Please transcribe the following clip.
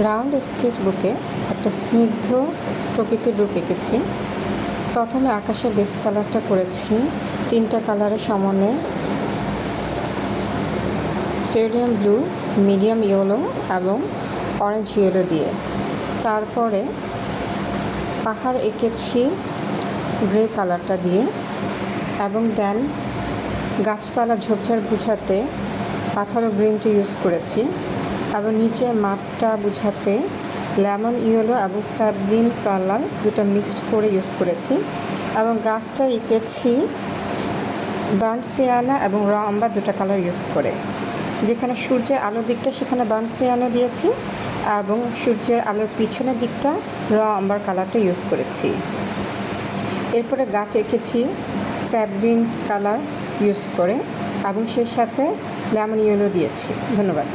Round sketch বুকে একটা স্নিগ্ধ প্রকৃতির রূপ এঁকেছি। প্রথমে আকাশের বেস কালারটা করেছি 3টা কালারের সমন্বয়ে, সেরিয়াম ব্লু, মিডিয়াম ইয়েলো এবং অরেঞ্জ ইয়েলো দিয়ে। তারপরে পাহাড় এঁকেছি গ্রে কালারটা দিয়ে এবং দেন গাছপালা ঝোপঝাড় বুঝাতে পাথর গ্রিনটি ইউজ করেছি এবং নিচে মাঠটা বুঝাতে লেমন ইয়েলো এবং স্যাপ গ্রিন কালার দুটো মিক্সড করে ইউজ করেছি এবং গাছটা এঁকেছি বার্ন সিয়ানা এবং র আম্বার দুটো কালার ইউজ করে। যেখানে সূর্যের আলোর দিকটা সেখানে বার্ন সিয়ানা দিয়েছি এবং সূর্যের আলোর পিছনের দিকটা র আম্বার কালারটা ইউজ করেছি। এরপরে গাছ এঁকেছি স্যাপ গ্রিন কালার ইউজ করে এবং সেই সাথে লেমন ইয়েলো দিয়েছি। ধন্যবাদ।